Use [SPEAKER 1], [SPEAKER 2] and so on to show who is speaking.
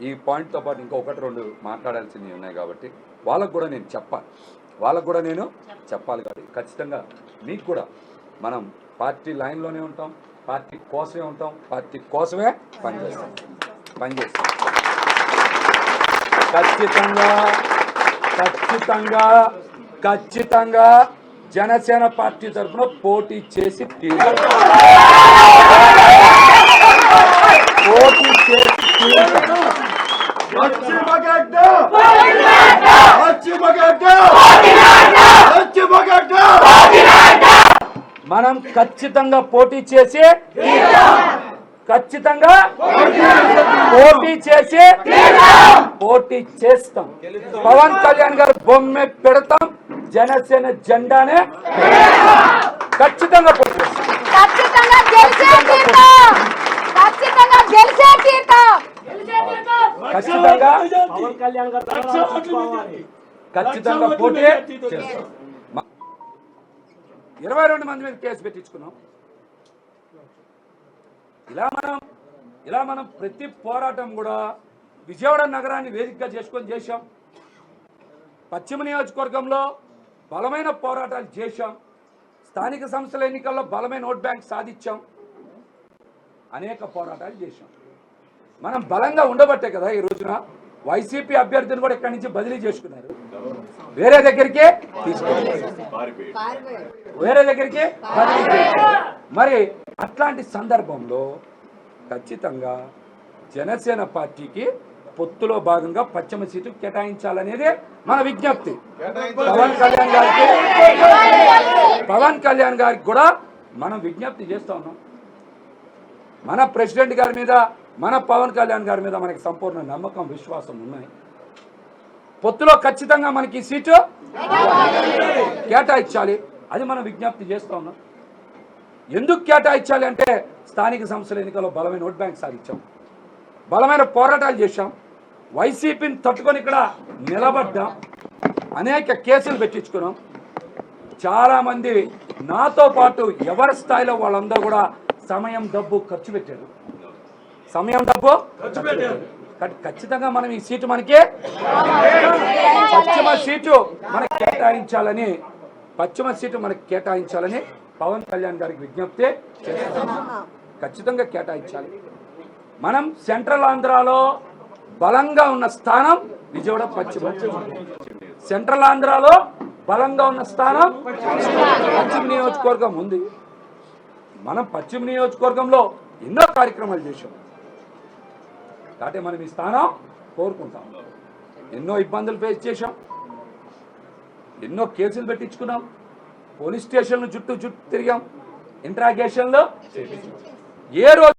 [SPEAKER 1] ఈ పాయింట్తో పాటు ఇంకొకటి రెండు మాట్లాడాల్సినవి ఉన్నాయి కాబట్టి వాళ్ళకు కూడా నేను చెప్పాలి కాబట్టి ఖచ్చితంగా మీకు కూడా మనం పార్టీ లైన్లోనే ఉంటాం, పార్టీ కోసమే ఉంటాం, పార్టీ కోసమే పనిచేస్తాం. ఖచ్చితంగా జనసేన పార్టీ తరఫున పోటీ చేసి మనం ఖచ్చితంగా పోటీ చేసి పోటీ చేస్తాం. పవన్ కళ్యాణ్ గారు బొమ్మె పెడతాం, జనసేన జెండానే ఖచ్చితంగా పోటీ చేస్తాం. ఖచ్చితంగా పోటీ చేస్తాం. 22 మంది మీద కేసు పెట్టించుకున్నాం. ఇలా మనం ప్రతి పోరాటం కూడా విజయవాడ నగరాన్ని వేదికగా చేశాం. పశ్చిమ నియోజకవర్గంలో బలమైన పోరాటాలు చేశాం. స్థానిక సంస్థల ఎన్నికల్లో బలమైన ఓట్ బ్యాంక్ సాధించాం. అనేక పోరాటాలు చేశాం. మనం బలంగా ఉండబట్టే కదా ఈ రోజున వైసీపీ అభ్యర్థిని కూడా ఇక్కడి నుంచి బదిలీ చేసుకున్నారు, వేరే దగ్గరికి మరి అట్లాంటి సందర్భంలో ఖచ్చితంగా జనసేన పార్టీకి పొత్తులో భాగంగా పశ్చిమ సీటు కేటాయించాలనేది మన విజ్ఞప్తి. పవన్ కళ్యాణ్ గారికి కూడా మనం విజ్ఞప్తి చేస్తా ఉన్నాం. మన ప్రెసిడెంట్ గారి మీద, మన పవన్ కళ్యాణ్ గారి మీద మనకి సంపూర్ణ నమ్మకం, విశ్వాసం ఉన్నాయి. పొత్తులో ఖచ్చితంగా మనకి సీటు కేటాయించాలి, అది మనం విజ్ఞప్తి చేస్తా ఉన్నాం. ఎందుకు కేటాయించాలి అంటే స్థానిక సంస్థల ఎన్నికల్లో బలమైన ఓట్ బ్యాంక్ సాధించాం, బలమైన పోరాటాలు చేశాం, వైసీపీని తట్టుకొని ఇక్కడ నిలబడ్డాం, అనేక కేసులు పెట్టించుకున్నాం. చాలామంది నాతో పాటు ఎవరి స్థాయిలో వాళ్ళందరూ కూడా సమయం డబ్బు ఖర్చు పెట్టారు. ఖచ్చితంగా మనం ఈ సీటు మనకి పశ్చిమ సీటు మనకి కేటాయించాలని పవన్ కళ్యాణ్ గారికి విజ్ఞప్తి చేస్తాం. ఖచ్చితంగా కేటాయించాలి. మనం సెంట్రల్ ఆంధ్రాలో బలంగా ఉన్న స్థానం విజయవాడ పశ్చిమ. సెంట్రల్ ఆంధ్రాలో బలంగా ఉన్న స్థానం పశ్చిమ నియోజకవర్గం ఉంది. మనం పశ్చిమ నియోజకవర్గంలో ఎన్నో కార్యక్రమాలు చేశాం కాబట్టి మనం ఈ స్థానం కోరుకుంటాం. ఎన్నో ఇబ్బందులు ఫేస్ చేశాం, ఎన్నో కేసులు పెట్టించుకున్నాం, పోలీస్ స్టేషన్లు చుట్టూ తిరిగాం, ఇంట్రాగేషన్లు ఏ రోజు